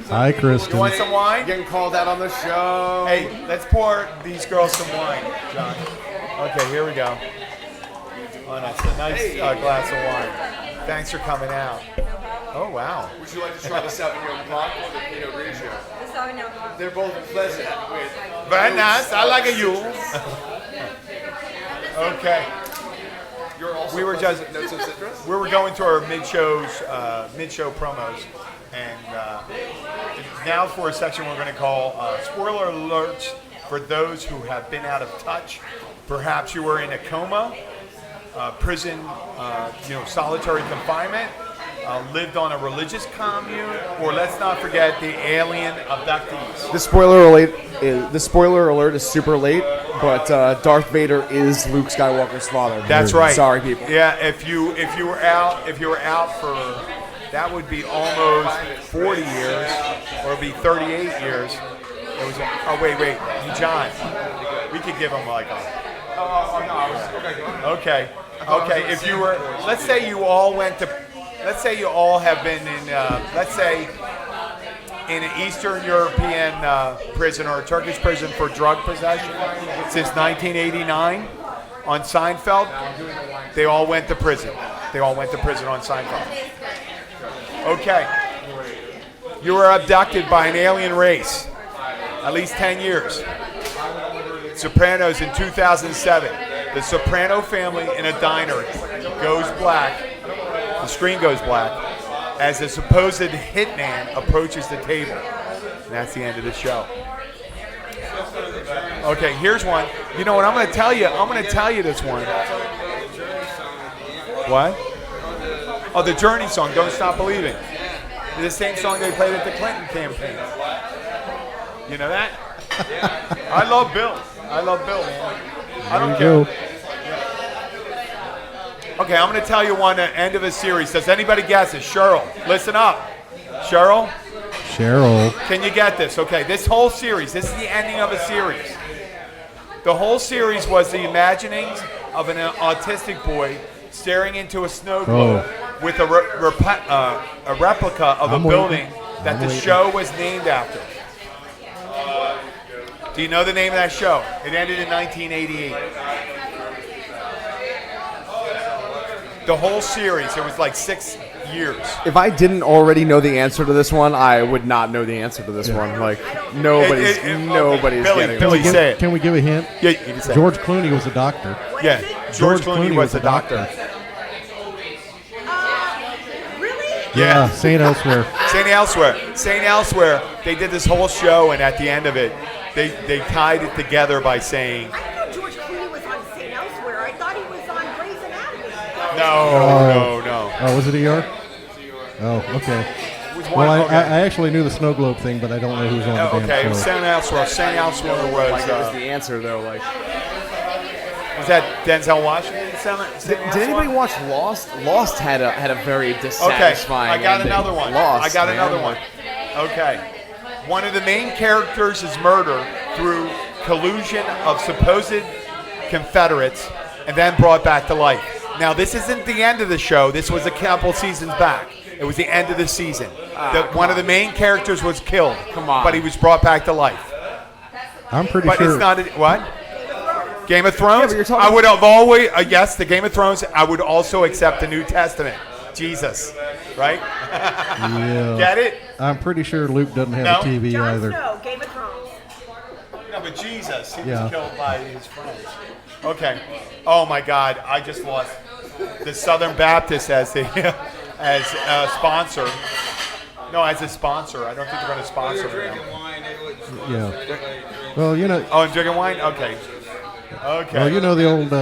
Speaker 5: Hi, Kristen.
Speaker 4: You want some wine?
Speaker 6: Getting called out on the show.
Speaker 4: Hey, let's pour these girls some wine, John. Okay, here we go. Oh, that's a nice glass of wine. Thanks for coming out. Oh, wow.
Speaker 6: Would you like to try the Sauvignon Blanc or the Pinot Grigio?
Speaker 8: The Sauvignon Blanc.
Speaker 6: They're both pleasant.
Speaker 4: Very nice. I like a you. Okay. We were just
Speaker 6: notes of citrus.
Speaker 4: We were going through our mid-show promos, and now for a section we're going to call spoiler alerts for those who have been out of touch. Perhaps you were in a coma, prison, solitary confinement. Lived on a religious commune, or let's not forget the alien abductees.
Speaker 6: The spoiler alert is super late, but Darth Vader is Luke Skywalker's father.
Speaker 4: That's right.
Speaker 6: Sorry, people.
Speaker 4: Yeah, if you were out for that would be almost 40 years, or it'd be 38 years. It was. Wait, hey, John, we could give him like a. Okay. If you were, let's say you all went to. Let's say you all have been in, in an Eastern European prison or a Turkish prison for drug possession since 1989 on Seinfeld. They all went to prison. On Seinfeld. Okay. You were abducted by an alien race. At least 10 years. Sopranos in 2007. The Soprano family in a diner goes black. The screen goes black as a supposed hitman approaches the table. And that's the end of the show. Okay, here's one. You know what? I'm going to tell you. I'm going to tell you this one. What? Oh, the Journey song, Don't Stop Believing. The same song they played at the Clinton campaign. You know that? I love Bill. I love Bill, man. I don't care. Okay, I'm going to tell you one at the end of a series. Does anybody guess it? Cheryl, listen up. Cheryl? Can you get this? Okay, this whole series, this is the ending of a series. The whole series was the imaginings of an autistic boy staring into a snow globe with a replica of a building that the show was named after. Do you know the name of that show? It ended in 1988. The whole series, it was like 6 years.
Speaker 6: If I didn't already know the answer to this one, I would not know the answer to this one. Like, nobody's getting
Speaker 4: Billy,
Speaker 6: it.
Speaker 4: say it.
Speaker 5: Can we give a hint?
Speaker 4: Yeah, you can say
Speaker 5: George Clooney was a doctor.
Speaker 4: Yeah, George Clooney was a doctor.
Speaker 5: Really? Yeah, St. Elsewhere.
Speaker 4: St. Elsewhere. They did this whole show, and at the end of it, they tied it together by saying,
Speaker 8: I didn't know George Clooney was on St. Elsewhere. I thought he was on Grey's Anatomy.
Speaker 4: No.
Speaker 5: Oh, was it ER? Oh, okay. Well, I actually knew the snow globe thing, but I don't know who's on the damn
Speaker 4: Okay,
Speaker 5: show.
Speaker 4: St. Elsewhere. St. Elsewhere was...
Speaker 6: Like, it was the answer, though. Like,
Speaker 4: was that Denzel Washington?
Speaker 6: Did anybody watch Lost? Lost had a very dissatisfying
Speaker 4: I got
Speaker 6: ending.
Speaker 4: another one.
Speaker 6: Lost,
Speaker 4: another one. Okay. One of the main characters is murdered through collusion of supposed Confederates and then brought back to life. Now, this isn't the end of the show. This was a couple seasons back. It was the end of the season. One of the main characters was killed.
Speaker 6: Come on.
Speaker 4: But he was brought back to life.
Speaker 5: I'm pretty
Speaker 4: But
Speaker 5: sure.
Speaker 4: it's not... What? Game of Thrones?
Speaker 6: Yeah, but you're talking-
Speaker 4: I would have always... yes, the Game of Thrones. I would also accept the New Testament. Jesus. Right?
Speaker 5: Yeah.
Speaker 4: Get it?
Speaker 5: I'm pretty sure Luke doesn't have
Speaker 4: No?
Speaker 5: a TV
Speaker 8: Jon
Speaker 5: either.
Speaker 8: Snow, Game of Thrones.
Speaker 4: No, but Jesus. He
Speaker 5: Yeah.
Speaker 4: was killed by his friends. Okay. Oh, my God. I just lost the Southern Baptist as a sponsor. No, as a sponsor. I don't think they're going to sponsor him.
Speaker 5: Yeah. Well, you know.
Speaker 4: Oh, and drinking wine? Okay.
Speaker 5: Well, you know the old.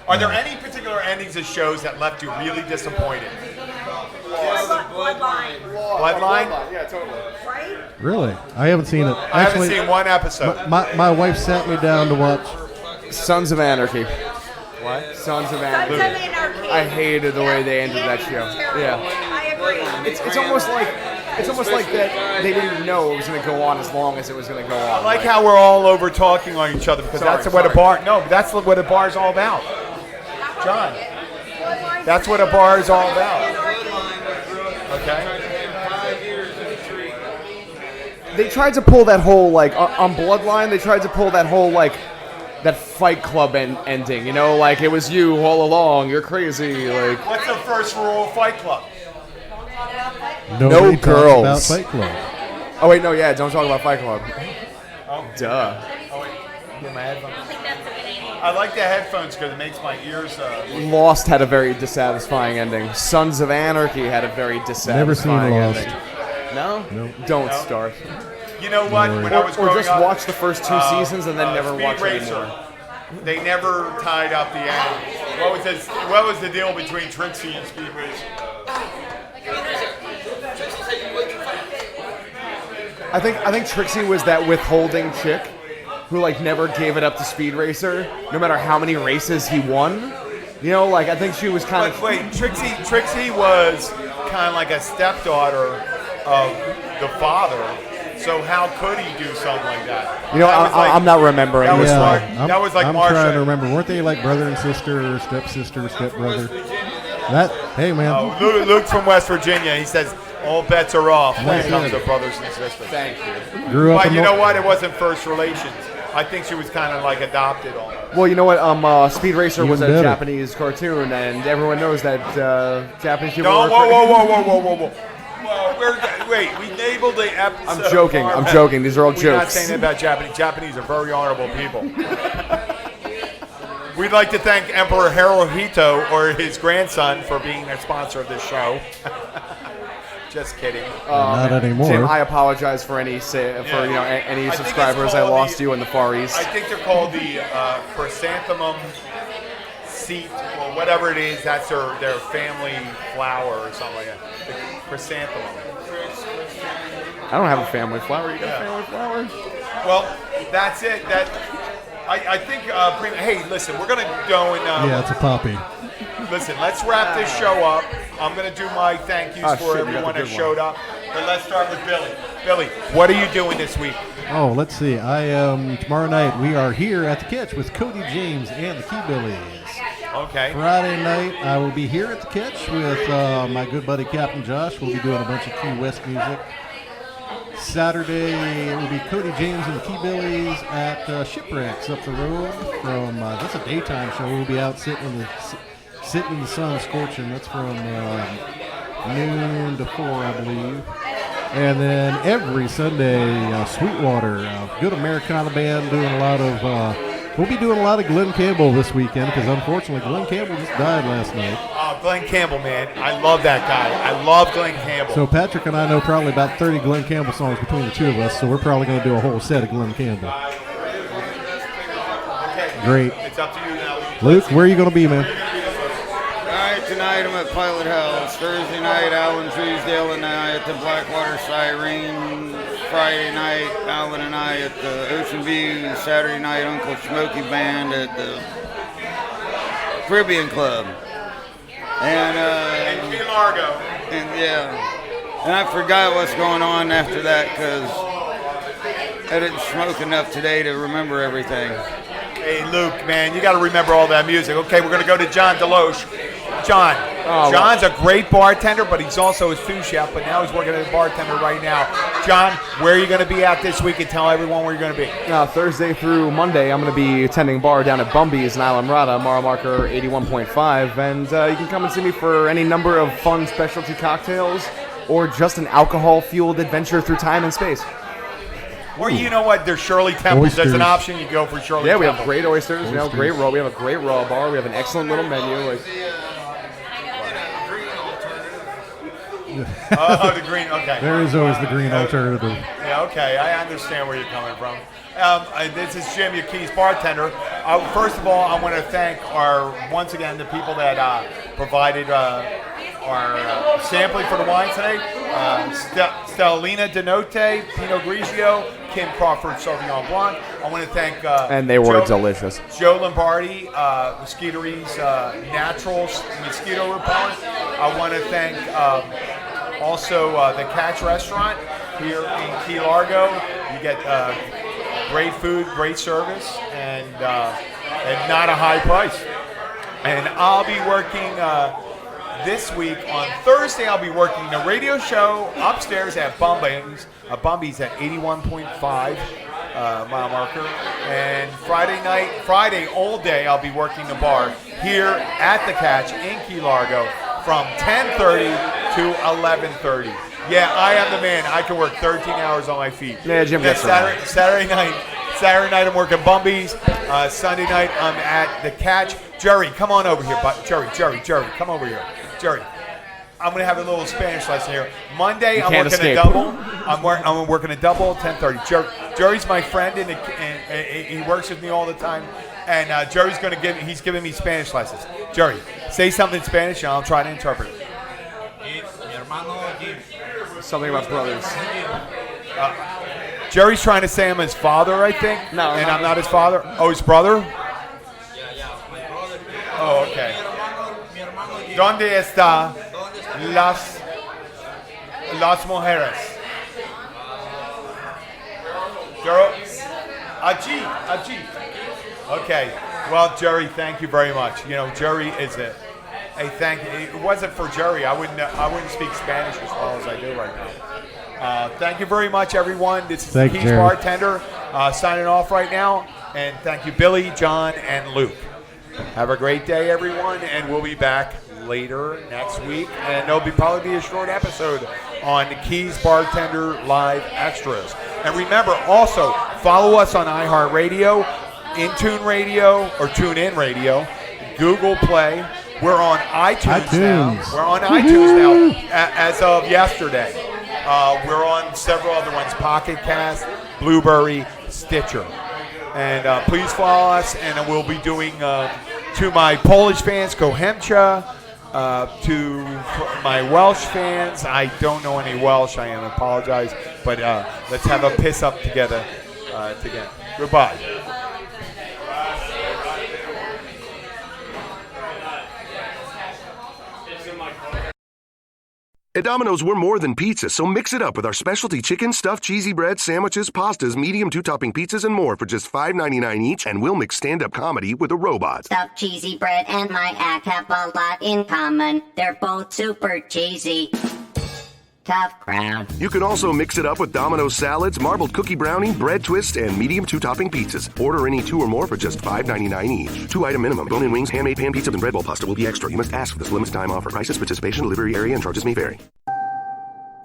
Speaker 4: Are there any particular endings of shows that left you really disappointed?
Speaker 8: Bloodline.
Speaker 4: Bloodline?
Speaker 6: Yeah, totally.
Speaker 8: Right?
Speaker 5: Really? I haven't seen it.
Speaker 4: I haven't seen one episode.
Speaker 5: My wife sat me down to watch.
Speaker 6: Sons of Anarchy.
Speaker 4: What?
Speaker 6: Sons of
Speaker 8: Sons of
Speaker 6: Anarchy.
Speaker 8: Anarchy.
Speaker 6: I hated the way they ended
Speaker 8: The
Speaker 6: that
Speaker 8: ending
Speaker 6: show.
Speaker 8: was terrible.
Speaker 6: Yeah.
Speaker 8: I agree.
Speaker 6: It's almost like that they didn't know it was going to go on as long as it was going to go on.
Speaker 4: I like how we're all over talking on each other because that's what a bar. No, that's what a bar is all about. John, that's what a bar is all about. Okay.
Speaker 6: They tried to pull that whole like on Bloodline. They tried to pull that whole like that Fight Club ending. You know, like it was you all along. You're crazy. Like
Speaker 4: What's the first rule of Fight Club?
Speaker 5: Nobody talks
Speaker 6: girls.
Speaker 5: about Fight Club.
Speaker 6: oh wait, no, yeah, don't talk about Fight Club. Duh.
Speaker 4: Oh wait, get my headphones. I like the headphones because it makes my ears.
Speaker 6: Lost had a very dissatisfying ending. Sons of Anarchy had a very dissatisfying
Speaker 5: Never seen Lost.
Speaker 6: ending. No?
Speaker 5: Nope.
Speaker 6: Don't start.
Speaker 4: You know what? When I was
Speaker 6: Or
Speaker 4: growing
Speaker 6: just
Speaker 4: up,
Speaker 6: watch the first two seasons and then never
Speaker 4: Speed
Speaker 6: watch it
Speaker 4: Racer.
Speaker 6: anymore.
Speaker 4: They never tied up the end. What was the deal between Trixie and Speed Racer?
Speaker 6: I think Trixie was that withholding chick who like never gave it up to Speed Racer, no matter how many races he won. You know, like I think she was kind
Speaker 4: But
Speaker 6: of.
Speaker 4: wait, Trixie was kind of like a stepdaughter of the father. So how could he do something like that?
Speaker 6: You know,
Speaker 4: That was like-
Speaker 6: I'm not remembering.
Speaker 4: That was
Speaker 6: this
Speaker 4: smart.
Speaker 6: one.
Speaker 5: I'm,
Speaker 4: That was like
Speaker 5: I'm
Speaker 4: Marsha.
Speaker 5: trying to remember. Weren't they like brother and sister, or stepsister, or stepbrother? That. Hey, man.
Speaker 4: Oh, Luke from West Virginia. He says all bets are off when it
Speaker 5: That's
Speaker 4: comes
Speaker 5: it.
Speaker 4: to brothers and sisters.
Speaker 6: Thank you.
Speaker 5: Grew up
Speaker 4: But
Speaker 5: in
Speaker 4: you know
Speaker 5: Nor-
Speaker 4: what? It wasn't first relations. I think she was kind of like adopted almost.
Speaker 6: Well, you know what? Speed Racer was a
Speaker 5: Even better.
Speaker 6: Japanese cartoon, and everyone knows that Japanese people.
Speaker 4: No,
Speaker 6: were
Speaker 4: whoa. Well, Wait, we labeled the episode.
Speaker 6: I'm joking. I'm joking. These are all
Speaker 4: We're not
Speaker 6: jokes.
Speaker 4: saying that about Japanese. Japanese are very honorable people. We'd like to thank Emperor Hirohito or his grandson for being a sponsor of this show. Just kidding.
Speaker 5: Not anymore.
Speaker 6: Tim, I apologize for any any subscribers I lost you in the Far East.
Speaker 4: I think they're called the chrysanthemum seat or whatever it is. That's their family flower or something like that. The chrysanthemum.
Speaker 6: I don't have a family flower. You got a family flower?
Speaker 4: Well, that's it. I think. Hey, listen, we're gonna go and.
Speaker 5: Yeah, it's a poppy.
Speaker 4: Listen, let's wrap this show up. I'm going to do my thank yous for everyone that showed up. But let's start with Billy. Billy, what are you doing this week?
Speaker 5: Oh, let's see. Tomorrow night we are here at the Catch with Cody James and the Keybillies.
Speaker 4: Okay.
Speaker 5: Friday night I will be here at the Catch with my good buddy Captain Josh. We'll be doing a bunch of Key West music. Saturday it will be Cody James and the Keybillies at Shipwrecks up the road from. That's a daytime show. We'll be out sitting in the sun scorching. That's from noon to 4, I believe. And then every Sunday, Sweetwater, good Americana band, doing a lot of. We'll be doing a lot of Glenn Campbell this weekend because unfortunately Glenn Campbell just died last night.
Speaker 4: Oh, Glenn Campbell, man, I love that guy. I love Glenn Campbell.
Speaker 5: So Patrick and I know probably about 30 Glenn Campbell songs between the two of us. So we're probably going to do a whole set of Glenn Campbell.
Speaker 4: Okay.
Speaker 5: Great.
Speaker 4: It's up to you now.
Speaker 5: Luke, where are you going to be, man?
Speaker 7: Tonight I'm at Pilot House. Thursday night, Alan Truesdale and I at the Blackwater Siren. Friday night, Alan and I at the Ocean View. Saturday night, Uncle Smokey Band at the Caribbean Club. And
Speaker 4: Key Largo.
Speaker 7: And I forgot what's going on after that because I didn't smoke enough today to remember everything.
Speaker 4: Hey, Luke, man, you got to remember all that music. Okay, we're going to go to John Deloche. John. John's a great bartender, but he's also a sous chef, but now he's working as a bartender right now. John, where are you going to be at this week, and tell everyone where you're going to be?
Speaker 6: Thursday through Monday, I'm going to be attending bar down at Bumby's in Islamorada, mile marker 81.5, and you can come and see me for any number of fun specialty cocktails or just an alcohol-fueled adventure through time and space.
Speaker 4: Or you know what? There's Shirley Temples.
Speaker 5: Oysters.
Speaker 4: There's an option. You go for Shirley
Speaker 6: Yeah, we
Speaker 4: Temples.
Speaker 6: have great oysters. We have great raw. We have a great raw bar. We have an excellent little menu.
Speaker 4: Oh, the green. Okay.
Speaker 5: There is always the green alternative.
Speaker 4: Yeah, okay. I understand where you're coming from. This is Jim, your Keys bartender. First of all, I want to thank once again, the people that provided our sampling for the wine today. Stellina Denote, Pinot Grigio, Kim Crawford, Sauvignon Blanc. I want to thank
Speaker 6: And they were delicious.
Speaker 4: Joe Lombardi, Mosquitories Natural Mosquito Repellent. I want to thank also the Catch Restaurant here in Key Largo. You get great food, great service, and not a high price. And I'll be working this week on Thursday. I'll be working the radio show upstairs at Bumby's at 81.5 mile marker. And Friday all day, I'll be working the bar here at the Catch in Key Largo from 10:30 to 11:30. Yeah, I am the man. I can work 13 hours on my feet.
Speaker 6: Yeah, Jim gets
Speaker 4: Saturday night, I'm working Bumby's. Sunday night, I'm at the Catch. Jerry, come on over here. Jerry, come over here. Jerry, I'm going to have a little Spanish lesson here. Monday, I'm working a double. I'm working a double, 10:30. Jerry's my friend, and he works with me all the time. And Jerry's he's giving me Spanish lessons. Jerry, say something in Spanish, and I'll try to interpret it.
Speaker 6: Something about brothers.
Speaker 4: Jerry's trying to say I'm his father, I think.
Speaker 6: No,
Speaker 4: and I'm not his father. Oh, his brother? Oh, okay. ¿Dónde está las mujeres? Allí. Okay. Well, Jerry, thank you very much. You know, Jerry is a thank you. It wasn't for Jerry, I wouldn't speak Spanish as well as I do right now. Thank you very much, everyone. This is the Keys Bartender signing off right now. And thank you, Billy, John, and Luke. Have a great day, everyone, and we'll be back later next week. And there'll probably be a short episode on the Keys Bartender Live Extras. And remember, also, follow us on iHeartRadio, Intune Radio, or TuneIn Radio, Google Play. We're on iTunes now. We're on iTunes now as of yesterday. We're on several other ones, Pocket Cast, Blueberry, Stitcher. And please follow us, and we'll be doing, to my Polish fans, Kohemcha, to my Welsh fans, I don't know any Welsh, I apologize, but let's have a piss up together. Goodbye.
Speaker 9: At Domino's, we're more than pizza, so mix it up with our specialty chicken, stuffed cheesy bread, sandwiches, pastas, medium 2-topping pizzas, and more for just $5.99 each, and we'll mix stand-up comedy with a robot.
Speaker 10: Stuffed cheesy bread and my act have a lot in common. They're both super cheesy. Tough crowd.
Speaker 9: You can also mix it up with Domino's salads, marbled cookie brownie, bread twist, and medium 2-topping pizzas. Order any 2 or more for just $5.99 each. 2-item minimum. Bone-in wings, handmade pan pizza, and bread bowl pasta will be extra. You must ask for this limited time offer. Prices, participation, delivery area, and charges may vary.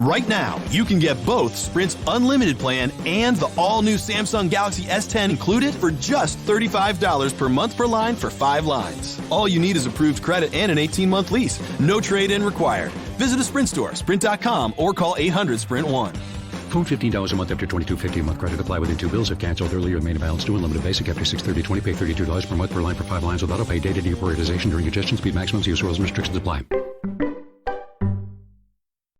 Speaker 11: Right now, you can get both Sprint's unlimited plan and the all-new Samsung Galaxy S10 included for just $35 per month per line for 5 lines. All you need is approved credit and an 18-month lease. No trade-in required. Visit a Sprint store, sprint.com, or call 800-SPRINT-1.
Speaker 12: Phone $15 a month after $22.50 a month. Credit apply within 2 bills. If canceled earlier, remain a balance due. Unlimited basic after 6/30/20. Pay $32 per month per line for 5 lines without a pay. Data deprioritization during congestion. Speed maximums. Use rules and restrictions apply.